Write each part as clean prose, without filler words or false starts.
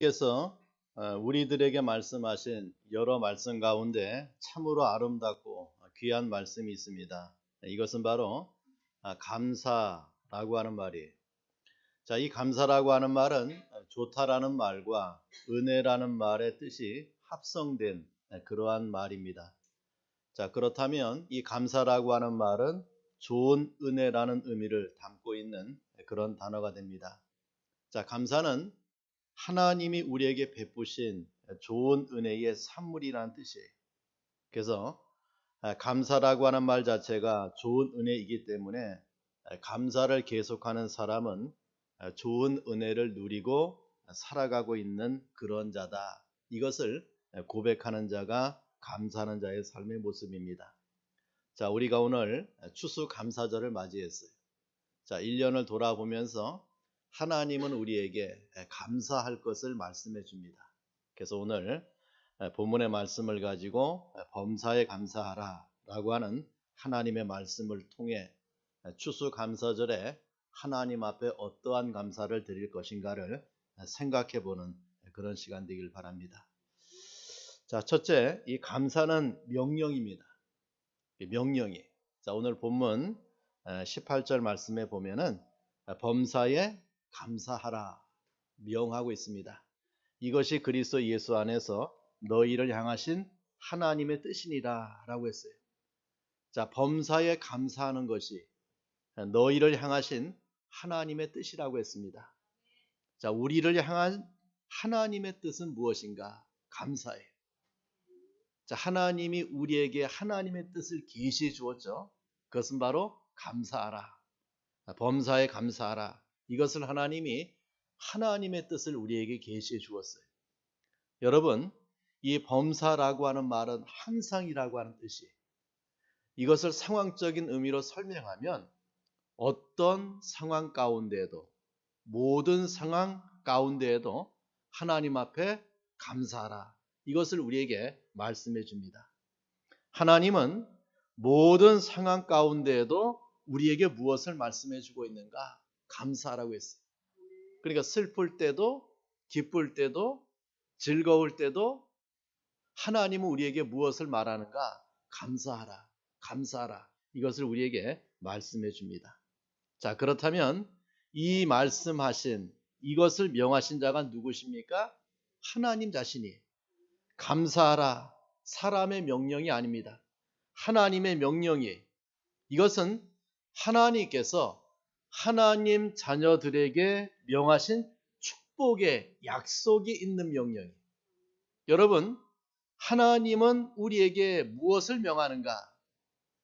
께서 우리들에게 말씀하신 여러 말씀 가운데 참으로 아름답고 귀한 말씀이 있습니다. 이것은 바로 감사라고 하는 말이에요. 자, 이 감사라고 하는 말은 좋다라는 말과 은혜라는 말의 뜻이 합성된 그러한 말입니다. 자, 그렇다면 이 감사라고 하는 말은 좋은 은혜라는 의미를 담고 있는 그런 단어가 됩니다. 자, 감사는 하나님이 우리에게 베푸신 좋은 은혜의 산물이라는 뜻이에요. 그래서 감사라고 하는 말 자체가 좋은 은혜이기 때문에 감사를 계속하는 사람은 좋은 은혜를 누리고 살아가고 있는 그런 자다. 이것을 고백하는 자가 감사하는 자의 삶의 모습입니다. 자, 우리가 오늘 추수감사절을 맞이했어요. 자, 1년을 돌아보면서 하나님은 우리에게 감사할 것을 말씀해 줍니다. 그래서 오늘 본문의 말씀을 가지고 범사에 감사하라 라고 하는 하나님의 말씀을 통해 추수감사절에 하나님 앞에 어떠한 감사를 드릴 것인가를 생각해 보는 그런 시간 되길 바랍니다. 자, 첫째, 이 감사는 명령입니다. 명령이. 자, 오늘 본문 18절 말씀에 보면은 범사에 감사하라 명하고 있습니다. 이것이 그리스도 예수 안에서 너희를 향하신 하나님의 뜻이니라 라고 했어요. 자, 범사에 감사하는 것이 너희를 향하신 하나님의 뜻이라고 했습니다. 자, 우리를 향한 하나님의 뜻은 무엇인가? 감사예요. 자, 하나님이 우리에게 하나님의 뜻을 계시해 주었죠. 그것은 바로 감사하라. 범사에 감사하라. 이것을 하나님이 하나님의 뜻을 우리에게 계시해 주었어요. 여러분, 이 범사라고 하는 말은 항상이라고 하는 뜻이에요. 이것을 상황적인 의미로 설명하면 어떤 상황 가운데에도, 모든 상황 가운데에도 하나님 앞에 감사하라. 이것을 우리에게 말씀해 줍니다. 하나님은 모든 상황 가운데에도 우리에게 무엇을 말씀해 주고 있는가? 감사하라고 했어요. 그러니까 슬플 때도, 기쁠 때도, 즐거울 때도 하나님은 우리에게 무엇을 말하는가? 감사하라, 감사하라. 이것을 우리에게 말씀해 줍니다. 자, 그렇다면 이 말씀하신, 이것을 명하신 자가 누구십니까? 하나님 자신이. 감사하라, 사람의 명령이 아닙니다. 하나님의 명령이. 이것은 하나님께서 하나님 자녀들에게 명하신 축복의 약속이 있는 명령이에요. 여러분, 하나님은 우리에게 무엇을 명하는가?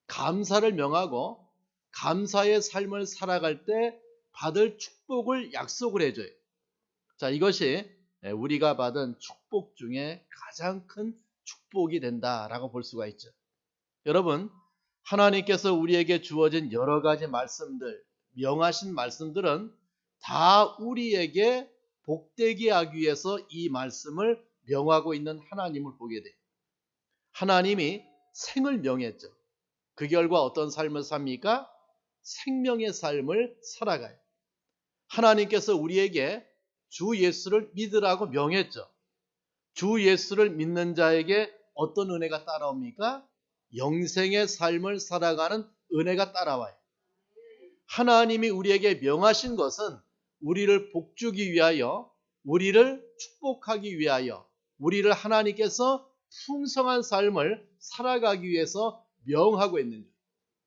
감사를 명하고 감사의 삶을 살아갈 때 받을 축복을 약속을 해줘요. 자, 이것이 우리가 받은 축복 중에 가장 큰 축복이 된다라고 볼 수가 있죠. 여러분, 하나님께서 우리에게 주어진 여러 가지 말씀들, 명하신 말씀들은 다 우리에게 복되게 하기 위해서 이 말씀을 명하고 있는 하나님을 보게 돼요. 하나님이 생을 명했죠. 그 결과 어떤 삶을 삽니까? 생명의 삶을 살아가요. 하나님께서 우리에게 주 예수를 믿으라고 명했죠. 주 예수를 믿는 자에게 어떤 은혜가 따라옵니까? 영생의 삶을 살아가는 은혜가 따라와요. 하나님이 우리에게 명하신 것은 우리를 복주기 위하여, 우리를 축복하기 위하여, 우리를 하나님께서 풍성한 삶을 살아가기 위해서 명하고 있는 거예요.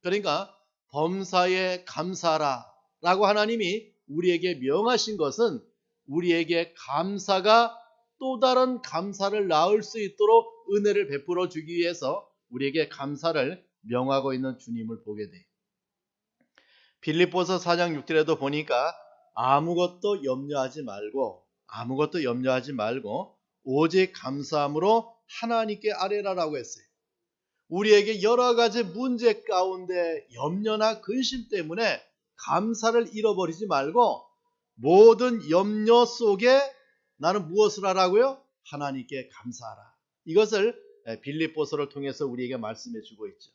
그러니까 범사에 감사하라 라고 하나님이 우리에게 명하신 것은 우리에게 감사가 또 다른 감사를 낳을 수 있도록 은혜를 베풀어 주기 위해서 우리에게 감사를 명하고 있는 주님을 보게 돼요. 빌립보서 4장 6절에도 보니까 아무것도 염려하지 말고 오직 감사함으로 하나님께 아뢰라라고 했어요. 우리에게 여러 가지 문제 가운데 염려나 근심 때문에 감사를 잃어버리지 말고 모든 염려 속에 나는 무엇을 하라고요? 하나님께 감사하라. 이것을 빌립보서를 통해서 우리에게 말씀해 주고 있죠.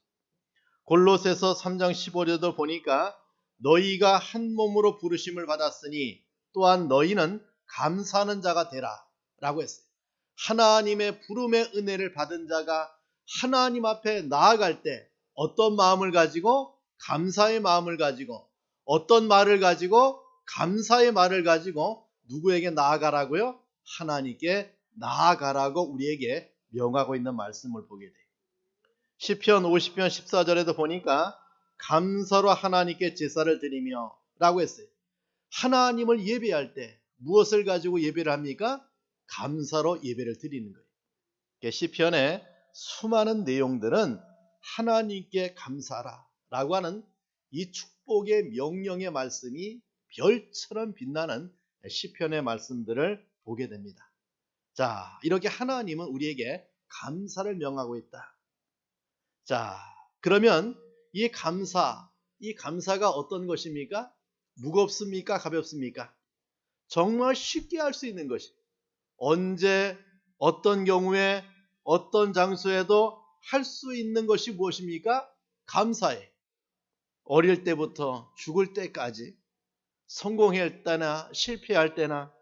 골로새서 3장 15절도 보니까 너희가 한 몸으로 부르심을 받았으니 또한 너희는 감사하는 자가 되라. 라고 했어요. 하나님의 부름의 은혜를 받은 자가 하나님 앞에 나아갈 때 어떤 마음을 가지고? 감사의 마음을 가지고, 어떤 말을 가지고? 감사의 말을 가지고 누구에게 나아가라고요? 하나님께 나아가라고 우리에게 명하고 있는 말씀을 보게 돼요. 시편 50편 14절에도 보니까 감사로 하나님께 제사를 드리며 라고 했어요. 하나님을 예배할 때 무엇을 가지고 예배를 합니까? 감사로 예배를 드리는 거예요. 시편의 수많은 내용들은 하나님께 감사하라 라고 하는 이 축복의 명령의 말씀이 별처럼 빛나는 시편의 말씀들을 보게 됩니다. 자, 이렇게 하나님은 우리에게 감사를 명하고 있다. 자, 그러면 이 감사가 어떤 것입니까? 무겁습니까? 가볍습니까? 정말 쉽게 할 수 있는 것이, 언제 어떤 경우에 어떤 장소에도 할 수 있는 것이 무엇입니까? 감사해. 어릴 때부터 죽을 때까지 성공할 때나 실패할 때나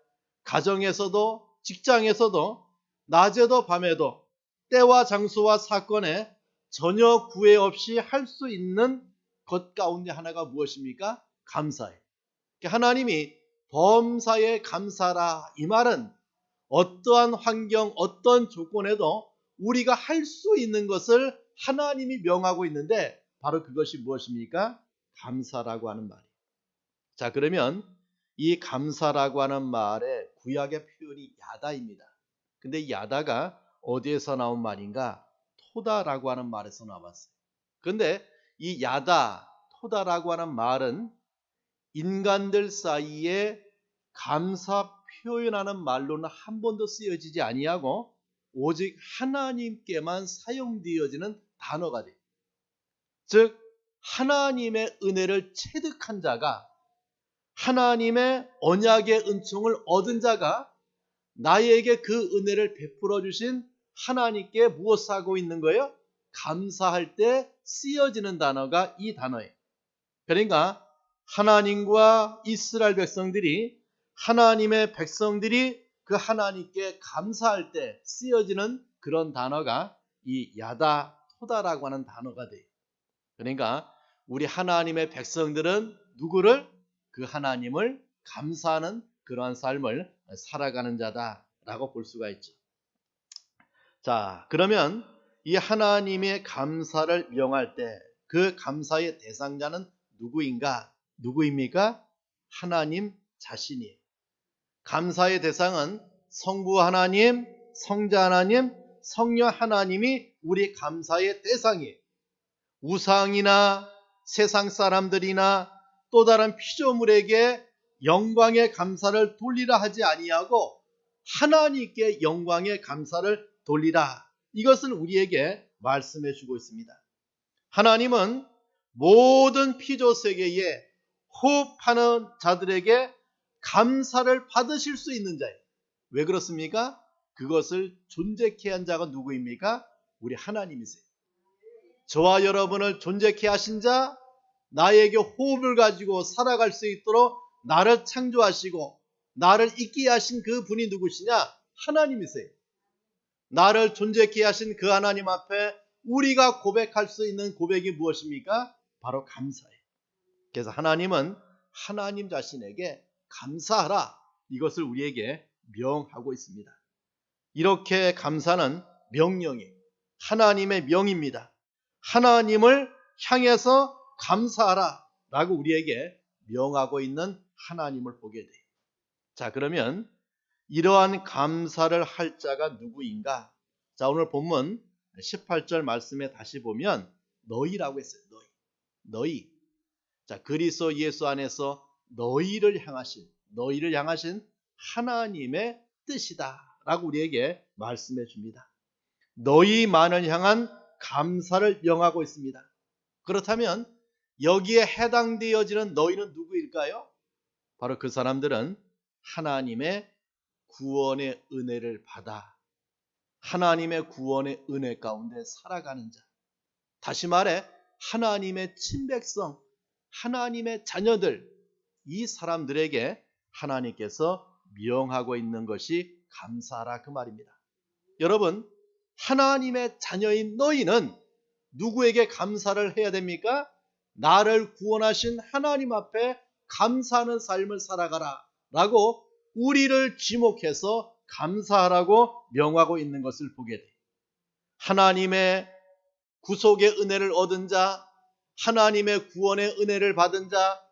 가정에서도 직장에서도 낮에도 밤에도 때와 장소와 사건에 전혀 구애 없이 할 수 있는 것 가운데 하나가 무엇입니까? 감사해. 하나님이 범사에 감사라, 이 말은 어떠한 환경, 어떤 조건에도 우리가 할 수 있는 것을 하나님이 명하고 있는데 바로 그것이 무엇입니까? 감사라고 하는 말이에요. 자, 그러면 이 감사라고 하는 말의 구약의 표현이 야다입니다. 근데 이 야다가 어디에서 나온 말인가? 토다라고 하는 말에서 나왔어요. 그런데 이 야다, 토다라고 하는 말은 인간들 사이에 감사 표현하는 말로는 한 번도 쓰여지지 아니하고 오직 하나님께만 사용되어지는 단어가 돼요. 즉 하나님의 은혜를 체득한 자가, 하나님의 언약의 은총을 얻은 자가 나에게 그 은혜를 베풀어 주신 하나님께 무엇을 하고 있는 거예요? 감사할 때 쓰여지는 단어가 이 단어예요. 그러니까 하나님과 이스라엘 백성들이, 하나님의 백성들이 그 하나님께 감사할 때 쓰여지는 그런 단어가 이 야다, 토다라고 하는 단어가 돼요. 그러니까 우리 하나님의 백성들은 누구를? 그 하나님을 감사하는 그러한 삶을 살아가는 자다라고 볼 수가 있죠. 자, 그러면 이 하나님의 감사를 명할 때 그 감사의 대상자는 누구입니까? 하나님 자신이에요. 감사의 대상은 성부 하나님, 성자 하나님, 성령 하나님이 우리 감사의 대상이에요. 우상이나 세상 사람들이나 또 다른 피조물에게 영광의 감사를 돌리라 하지 아니하고 하나님께 영광의 감사를 돌리라. 이것을 우리에게 말씀해 주고 있습니다. 하나님은 모든 피조세계에 호흡하는 자들에게 감사를 받으실 수 있는 자예요. 왜 그렇습니까? 그것을 존재케 한 자가 누구입니까? 우리 하나님이세요. 저와 여러분을 존재케 하신 자, 나에게 호흡을 가지고 살아갈 수 있도록 나를 창조하시고 나를 있게 하신 그 분이 누구시냐? 하나님이세요. 나를 존재케 하신 그 하나님 앞에 우리가 고백할 수 있는 고백이 무엇입니까? 바로 감사예요. 그래서 하나님은 하나님 자신에게 감사하라, 이것을 우리에게 명하고 있습니다. 이렇게 감사는 명령이에요. 하나님의 명입니다. 하나님을 향해서 감사하라 라고 우리에게 명하고 있는 하나님을 보게 돼요. 자, 그러면 이러한 감사를 할 자가 누구인가? 자, 오늘 본문 18절 말씀에 다시 보면 너희라고 했어요. 너희. 자, 그리스도 예수 안에서 너희를 향하신 하나님의 뜻이다 라고 우리에게 말씀해 줍니다. 너희만을 향한 감사를 명하고 있습니다. 그렇다면 여기에 해당되어지는 너희는 누구일까요? 바로 그 사람들은 하나님의 구원의 은혜를 받아 하나님의 구원의 은혜 가운데 살아가는 자, 다시 말해 하나님의 친백성, 하나님의 자녀들, 이 사람들에게 하나님께서 명하고 있는 것이 감사하라 그 말입니다. 여러분, 하나님의 자녀인 너희는 누구에게 감사를 해야 됩니까? 나를 구원하신 하나님 앞에 감사하는 삶을 살아가라 라고 우리를 지목해서 감사하라고 명하고 있는 것을 보게 돼요. 하나님의 구속의 은혜를 얻은 자, 하나님의 구원의 은혜를 받은 자,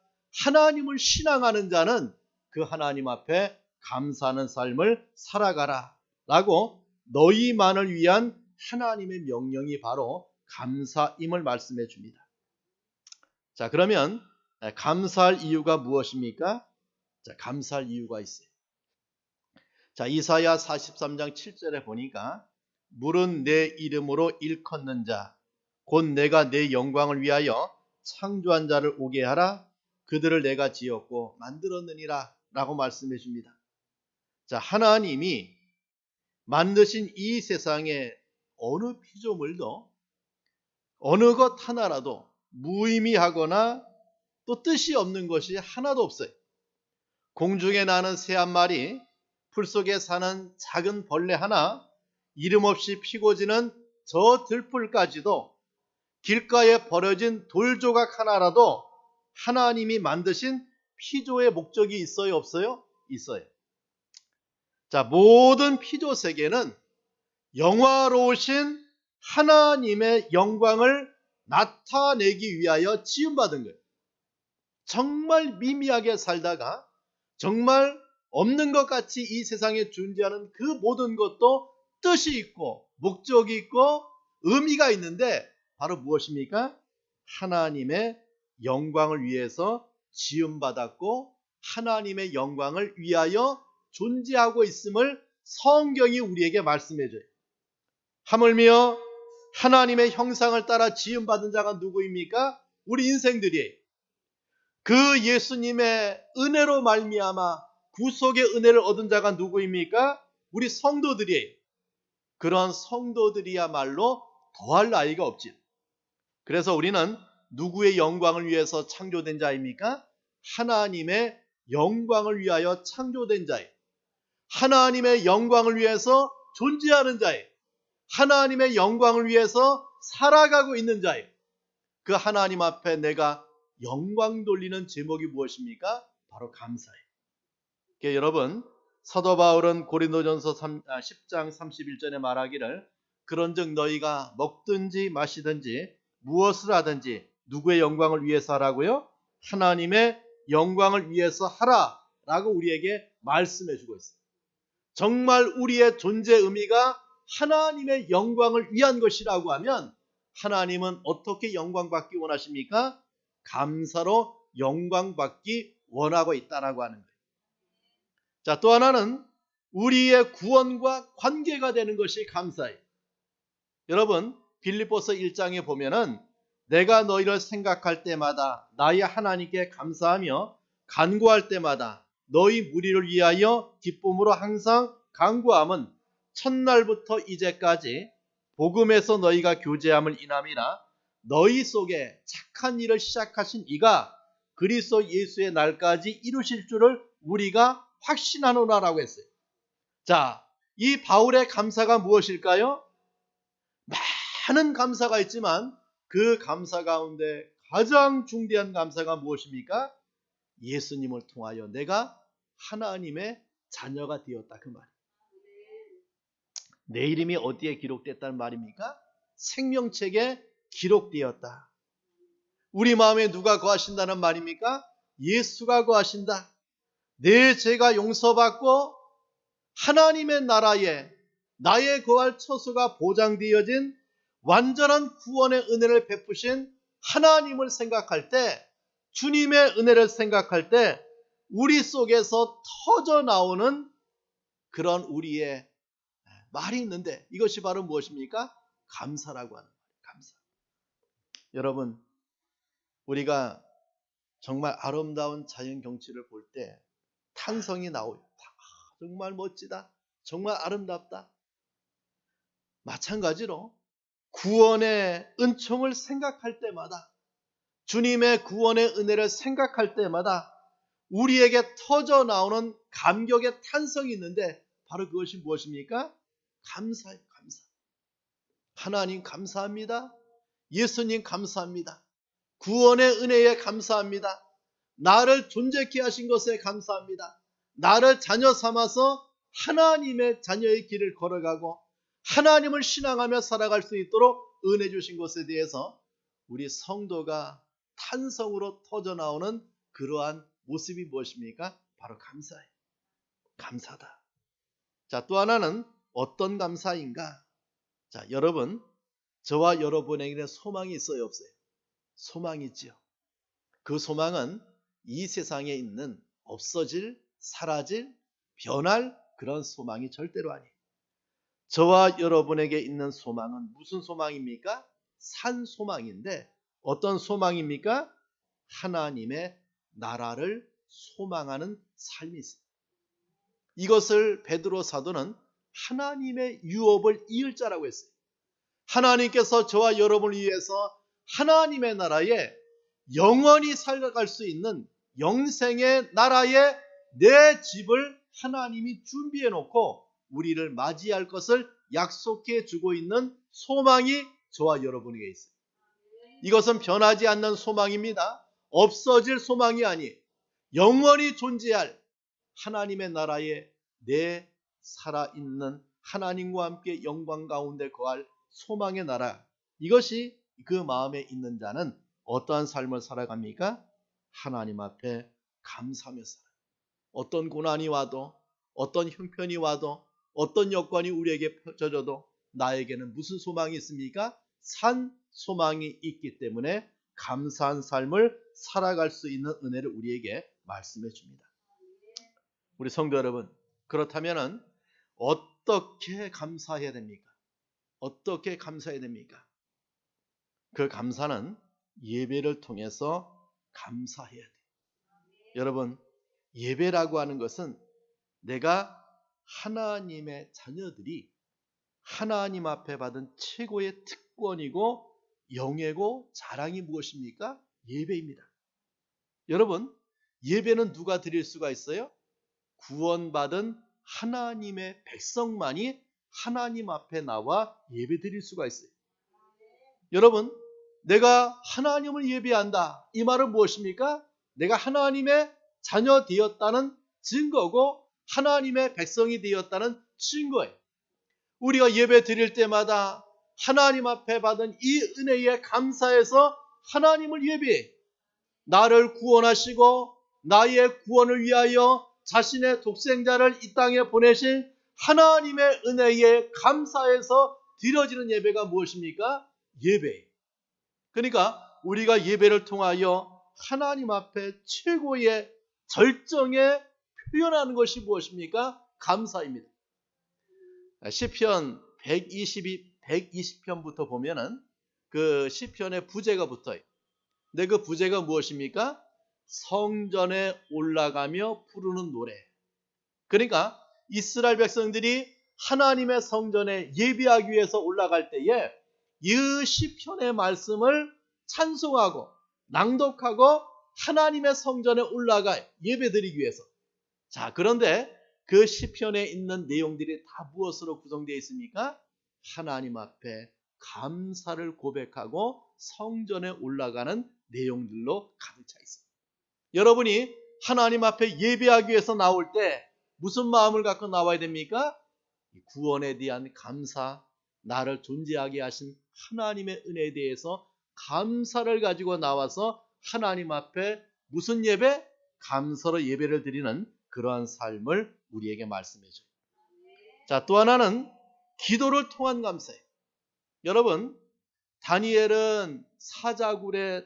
하나님을 신앙하는 자는 그 하나님 앞에 감사하는 삶을 살아가라 라고 너희만을 위한 하나님의 명령이 바로 감사임을 말씀해 줍니다. 자, 그러면 감사할 이유가 무엇입니까? 자, 감사할 이유가 있어요. 자, 이사야 43장 7절에 보니까 물은 내 이름으로 일컫는 자, 곧 내가 내 영광을 위하여 창조한 자를 오게 하라. 그들을 내가 지었고 만들었느니라 라고 말씀해 줍니다. 자, 하나님이 만드신 이 세상에 어느 피조물도 어느 것 하나라도 무의미하거나 또 뜻이 없는 것이 하나도 없어요. 공중에 나는 새 한 마리, 풀 속에 사는 작은 벌레 하나, 이름 없이 피고 지는 저 들풀까지도 길가에 버려진 돌 조각 하나라도 하나님이 만드신 피조의 목적이 있어요, 없어요? 있어요. 자, 모든 피조 세계는 영화로우신 하나님의 영광을 나타내기 위하여 지음받은 거예요. 정말 미미하게 살다가 정말 없는 것 같이 이 세상에 존재하는 그 모든 것도 뜻이 있고 목적이 있고 의미가 있는데 바로 무엇입니까? 하나님의 영광을 위해서 지음받았고 하나님의 영광을 위하여 존재하고 있음을 성경이 우리에게 말씀해줘요. 하물며 하나님의 형상을 따라 지음받은 자가 누구입니까? 우리 인생들이에요. 그 예수님의 은혜로 말미암아 구속의 은혜를 얻은 자가 누구입니까? 우리 성도들이에요. 그런 성도들이야말로 더할 나위가 없지요. 그래서 우리는 누구의 영광을 위해서 창조된 자입니까? 하나님의 영광을 위하여 창조된 자예요. 하나님의 영광을 위해서 존재하는 자예요. 하나님의 영광을 위해서 살아가고 있는 자예요. 그 하나님 앞에 내가 영광 돌리는 제목이 무엇입니까? 바로 감사예요. 그러니까 여러분, 사도 바울은 고린도전서 10장 31절에 말하기를 그런즉 너희가 먹든지 마시든지 무엇을 하든지 누구의 영광을 위해서 하라고요? 하나님의 영광을 위해서 하라라고 우리에게 말씀해 주고 있어요. 정말 우리의 존재 의미가 하나님의 영광을 위한 것이라고 하면 하나님은 어떻게 영광받기 원하십니까? 감사로 영광받기 원하고 있다라고 하는 거예요. 자, 또 하나는 우리의 구원과 관계가 되는 것이 감사예요. 여러분, 빌립보서 1장에 보면은 내가 너희를 생각할 때마다 나의 하나님께 감사하며 간구할 때마다 너희 무리를 위하여 기쁨으로 항상 간구함은 첫날부터 이제까지 복음에서 너희가 교제함을 인함이라 너희 속에 착한 일을 시작하신 이가 그리스도 예수의 날까지 이루실 줄을 우리가 확신하노라라고 했어요. 자, 이 바울의 감사가 무엇일까요? 많은 감사가 있지만 그 감사 가운데 가장 중대한 감사가 무엇입니까? 예수님을 통하여 내가 하나님의 자녀가 되었다 그 말이에요. 내 이름이 어디에 기록됐다는 말입니까? 생명책에 기록되었다. 우리 마음에 누가 거하신다는 말입니까? 예수가 거하신다. 내 죄가 용서받고 하나님의 나라에 나의 거할 처소가 보장되어진 완전한 구원의 은혜를 베푸신 하나님을 생각할 때, 주님의 은혜를 생각할 때 우리 속에서 터져 나오는 그런 우리의 말이 있는데 이것이 바로 무엇입니까? 감사라고 하는 거예요. 감사. 여러분, 우리가 정말 아름다운 자연 경치를 볼 때 탄성이 나오요. 정말 멋지다. 정말 아름답다. 마찬가지로 구원의 은총을 생각할 때마다, 주님의 구원의 은혜를 생각할 때마다 우리에게 터져 나오는 감격의 탄성이 있는데 바로 그것이 무엇입니까? 감사예요. 감사. 하나님 감사합니다. 예수님 감사합니다. 구원의 은혜에 감사합니다. 나를 존재케 하신 것에 감사합니다. 나를 자녀 삼아서 하나님의 자녀의 길을 걸어가고 하나님을 신앙하며 살아갈 수 있도록 은혜 주신 것에 대해서 우리 성도가 탄성으로 터져나오는 그러한 모습이 무엇입니까? 바로 감사예요. 감사다. 자, 또 하나는 어떤 감사인가? 자, 여러분, 저와 여러분에게는 소망이 있어요, 없어요? 소망이 있지요. 그 소망은 이 세상에 있는 없어질, 사라질, 변할 그런 소망이 절대로 아니에요. 저와 여러분에게 있는 소망은 무슨 소망입니까? 산 소망인데 어떤 소망입니까? 하나님의 나라를 소망하는 삶이 있습니다. 이것을 베드로 사도는 하나님의 유업을 이을 자라고 했어요. 하나님께서 저와 여러분을 위해서 하나님의 나라에 영원히 살아갈 수 있는 영생의 나라에 내 집을 하나님이 준비해 놓고 우리를 맞이할 것을 약속해 주고 있는 소망이 저와 여러분에게 있어요. 이것은 변하지 않는 소망입니다. 없어질 소망이 아니에요. 영원히 존재할 하나님의 나라에 내 살아있는 하나님과 함께 영광 가운데 거할 소망의 나라. 이것이 그 마음에 있는 자는 어떠한 삶을 살아갑니까? 하나님 앞에 감사하며 살아요. 어떤 고난이 와도 어떤 형편이 와도 어떤 여건이 우리에게 펼쳐져도 나에게는 무슨 소망이 있습니까? 산 소망이 있기 때문에 감사한 삶을 살아갈 수 있는 은혜를 우리에게 말씀해 줍니다. 우리 성도 여러분, 그렇다면 어떻게 감사해야 됩니까? 어떻게 감사해야 됩니까? 그 감사는 예배를 통해서 감사해야 돼요. 여러분, 예배라고 하는 것은 내가 하나님의 자녀들이 하나님 앞에 받은 최고의 특권이고 영예고 자랑이 무엇입니까? 예배입니다. 여러분, 예배는 누가 드릴 수가 있어요? 구원받은 하나님의 백성만이 하나님 앞에 나와 예배 드릴 수가 있어요. 여러분, 내가 하나님을 예배한다. 이 말은 무엇입니까? 내가 하나님의 자녀 되었다는 증거고 하나님의 백성이 되었다는 증거예요. 우리가 예배 드릴 때마다 하나님 앞에 받은 이 은혜에 감사해서 하나님을 예배해. 나를 구원하시고 나의 구원을 위하여 자신의 독생자를 이 땅에 보내신 하나님의 은혜에 감사해서 드려지는 예배가 무엇입니까? 예배예요. 그러니까 우리가 예배를 통하여 하나님 앞에 최고의 절정에 표현하는 것이 무엇입니까? 감사입니다. 시편 120편부터 보면은 그 시편의 부제가 붙어요. 근데 그 부제가 무엇입니까? 성전에 올라가며 부르는 노래. 그러니까 이스라엘 백성들이 하나님의 성전에 예배하기 위해서 올라갈 때에 이 시편의 말씀을 찬송하고 낭독하고 하나님의 성전에 올라가 예배드리기 위해서. 자, 그런데 그 시편에 있는 내용들이 다 무엇으로 구성되어 있습니까? 하나님 앞에 감사를 고백하고 성전에 올라가는 내용들로 가득 차 있습니다. 여러분이 하나님 앞에 예배하기 위해서 나올 때 무슨 마음을 갖고 나와야 됩니까? 구원에 대한 감사, 나를 존재하게 하신 하나님의 은혜에 대해서 감사를 가지고 나와서 하나님 앞에 무슨 예배? 감사로 예배를 드리는 그러한 삶을 우리에게 말씀해 줘요. 자, 또 하나는 기도를 통한 감사예요. 여러분, 다니엘은 사자굴에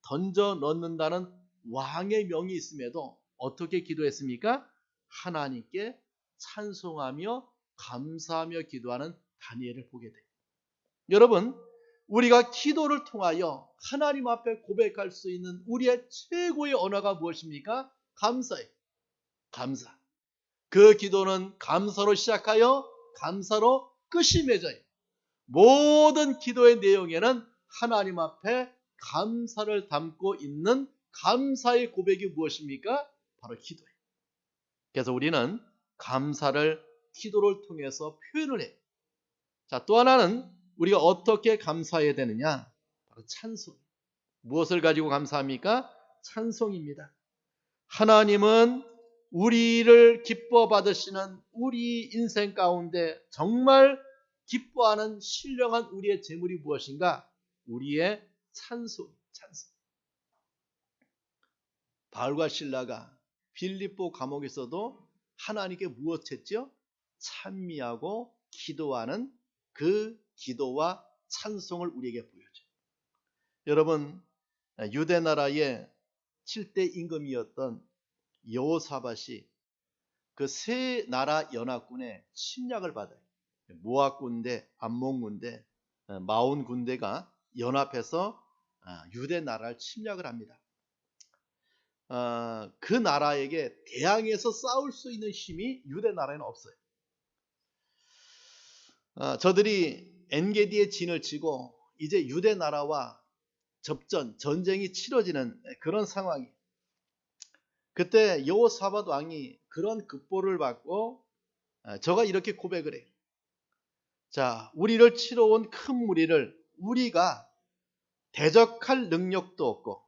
던져 넣는다는 왕의 명이 있음에도 어떻게 기도했습니까? 하나님께 찬송하며 감사하며 기도하는 다니엘을 보게 돼요. 여러분, 우리가 기도를 통하여 하나님 앞에 고백할 수 있는 우리의 최고의 언어가 무엇입니까? 감사예요. 감사. 그 기도는 감사로 시작하여 감사로 끝이 맺어요. 모든 기도의 내용에는 하나님 앞에 감사를 담고 있는 감사의 고백이 무엇입니까? 바로 기도예요. 그래서 우리는 감사를 기도를 통해서 표현을 해요. 자, 또 하나는 우리가 어떻게 감사해야 되느냐? 바로 찬송. 무엇을 가지고 감사합니까? 찬송입니다. 하나님은 우리를 기뻐 받으시는 우리 인생 가운데 정말 기뻐하는 신령한 우리의 재물이 무엇인가? 우리의 찬송. 바울과 실라가 빌립보 감옥에서도 하나님께 무엇했죠? 찬미하고 기도하는 그 기도와 찬송을 우리에게 보여줘요. 여러분, 유대 나라의 7대 임금이었던 여호사밧이 그 세 나라 연합군의 침략을 받아요. 모압 군대, 암몬 군대, 마온 군대가 연합해서 유대 나라를 침략을 합니다. 그 나라에게 대항해서 싸울 수 있는 힘이 유대 나라에는 없어요. 저들이 엔게디의 진을 치고 이제 유대 나라와 전쟁이 치러지는 그런 상황이에요. 그때 여호사밧 왕이 그런 급보를 받고 저가 이렇게 고백을 해요. 자, 우리를 치러 온 큰 무리를 우리가 대적할 능력도 없고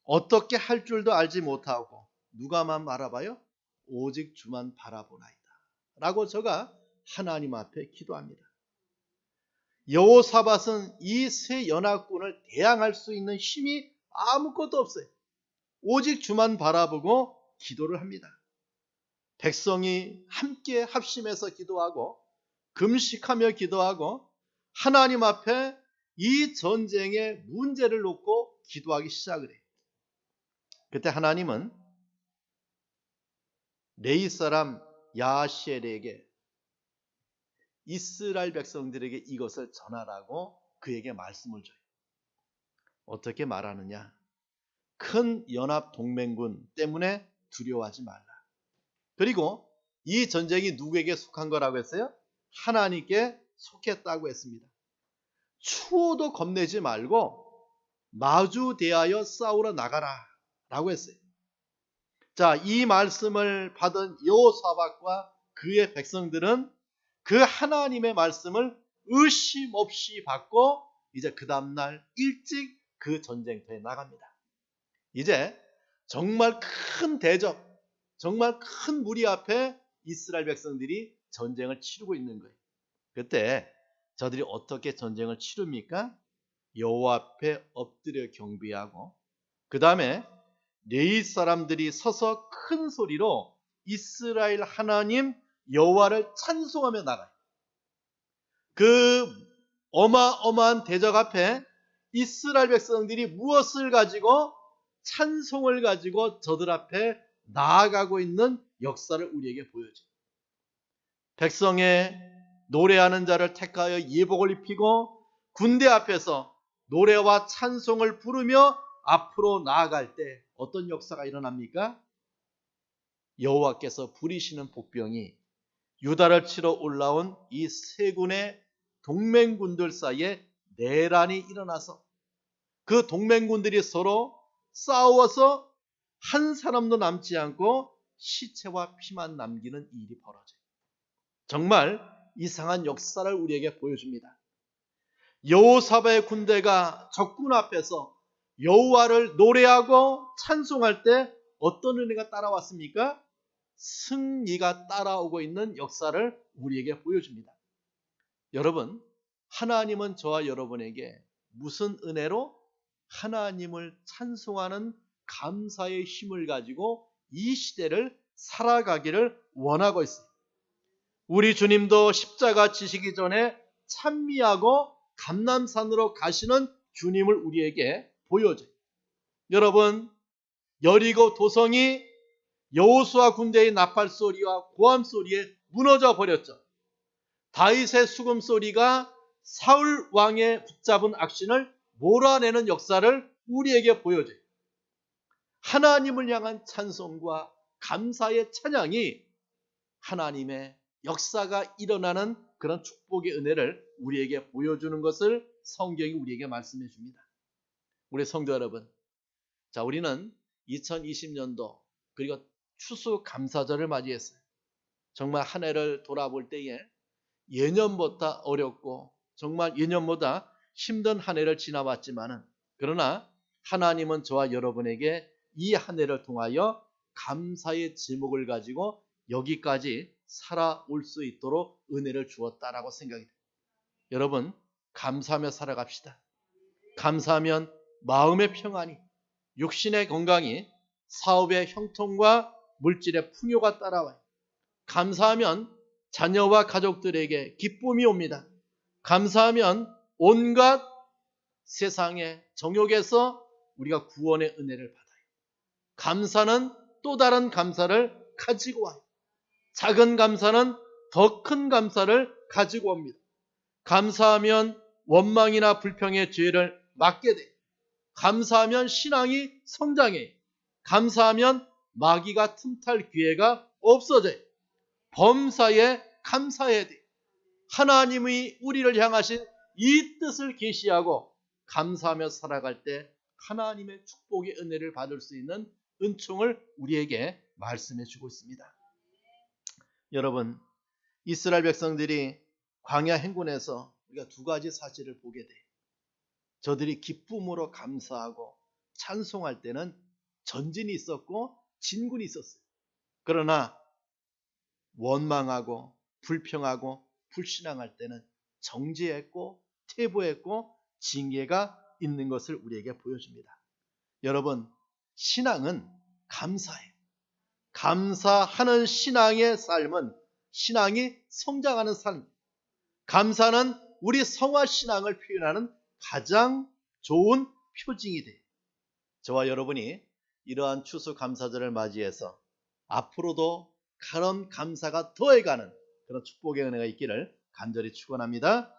어떻게 할 줄도 알지 못하고 누가만 바라봐요? 오직 주만 바라보나이다 라고 저가 하나님 앞에 기도합니다. 여호사밧은 이 세 연합군을 대항할 수 있는 힘이 아무것도 없어요. 오직 주만 바라보고 기도를 합니다. 백성이 함께 합심해서 기도하고 금식하며 기도하고 하나님 앞에 이 전쟁의 문제를 놓고 기도하기 시작을 해요. 그때 하나님은 레위 사람 야하시엘에게 이스라엘 백성들에게 이것을 전하라고 그에게 말씀을 줘요. 어떻게 말하느냐? 큰 연합 동맹군 때문에 두려워하지 말라. 그리고 이 전쟁이 누구에게 속한 거라고 했어요? 하나님께 속했다고 했습니다. 추워도 겁내지 말고 마주 대하여 싸우러 나가라 라고 했어요. 자, 이 말씀을 받은 여호사밧과 그의 백성들은 그 하나님의 말씀을 의심 없이 받고 이제 그 다음날 일찍 그 전쟁터에 나갑니다. 이제 정말 큰 대적, 정말 큰 무리 앞에 이스라엘 백성들이 전쟁을 치르고 있는 거예요. 그때 저들이 어떻게 전쟁을 치릅니까? 여호와 앞에 엎드려 경배하고 그 다음에 레위 사람들이 서서 큰 소리로 이스라엘 하나님 여호와를 찬송하며 나가요. 그 어마어마한 대적 앞에 이스라엘 백성들이 무엇을 가지고 찬송을 가지고 저들 앞에 나아가고 있는 역사를 우리에게 보여줘요. 백성의 노래하는 자를 택하여 예복을 입히고 군대 앞에서 노래와 찬송을 부르며 앞으로 나아갈 때 어떤 역사가 일어납니까? 여호와께서 부리시는 복병이 유다를 치러 올라온 이 세 군의 동맹군들 사이에 내란이 일어나서 그 동맹군들이 서로 싸워서 한 사람도 남지 않고 시체와 피만 남기는 일이 벌어져요. 정말 이상한 역사를 우리에게 보여줍니다. 여호사밧의 군대가 적군 앞에서 여호와를 노래하고 찬송할 때 어떤 은혜가 따라왔습니까? 승리가 따라오고 있는 역사를 우리에게 보여줍니다. 여러분, 하나님은 저와 여러분에게 무슨 은혜로 하나님을 찬송하는 감사의 힘을 가지고 이 시대를 살아가기를 원하고 있습니다. 우리 주님도 십자가 지시기 전에 찬미하고 감람산으로 가시는 주님을 우리에게 보여줘요. 여러분, 여리고 도성이 여호수아 군대의 나팔 소리와 고함 소리에 무너져 버렸죠. 다윗의 수금 소리가 사울 왕의 붙잡은 악신을 몰아내는 역사를 우리에게 보여줘요. 하나님을 향한 찬송과 감사의 찬양이 하나님의 역사가 일어나는 그런 축복의 은혜를 우리에게 보여주는 것을 성경이 우리에게 말씀해 줍니다. 우리 성도 여러분, 자, 우리는 2020년도 그리고 추수 감사절을 맞이했어요. 정말 한 해를 돌아볼 때에 예년보다 어렵고 정말 예년보다 힘든 한 해를 지나왔지만은, 그러나 하나님은 저와 여러분에게 이 한 해를 통하여 감사의 제목을 가지고 여기까지 살아올 수 있도록 은혜를 주었다라고 생각이 됩니다. 여러분, 감사하며 살아갑시다. 감사하면 마음의 평안이, 육신의 건강이, 사업의 형통과 물질의 풍요가 따라와요. 감사하면 자녀와 가족들에게 기쁨이 옵니다. 감사하면 온갖 세상의 정욕에서 우리가 구원의 은혜를 받아요. 감사는 또 다른 감사를 가지고 와요. 작은 감사는 더 큰 감사를 가지고 옵니다. 감사하면 원망이나 불평의 죄를 막게 돼요. 감사하면 신앙이 성장해요. 감사하면 마귀가 틈탈 기회가 없어져요. 범사에 감사해야 돼요. 하나님이 우리를 향하신 이 뜻을 계시하고 감사하며 살아갈 때 하나님의 축복의 은혜를 받을 수 있는 은총을 우리에게 말씀해 주고 있습니다. 여러분, 이스라엘 백성들이 광야 행군에서 우리가 두 가지 사실을 보게 돼요. 저들이 기쁨으로 감사하고 찬송할 때는 전진이 있었고 진군이 있었어요. 그러나 원망하고 불평하고 불신앙할 때는 정죄했고 퇴보했고 징계가 있는 것을 우리에게 보여줍니다. 여러분, 신앙은 감사예요. 감사하는 신앙의 삶은 신앙이 성장하는 삶. 감사는 우리 성화 신앙을 표현하는 가장 좋은 표징이 돼요. 저와 여러분이 이러한 추수감사절을 맞이해서 앞으로도 그런 감사가 더해가는 그런 축복의 은혜가 있기를 간절히 축원합니다.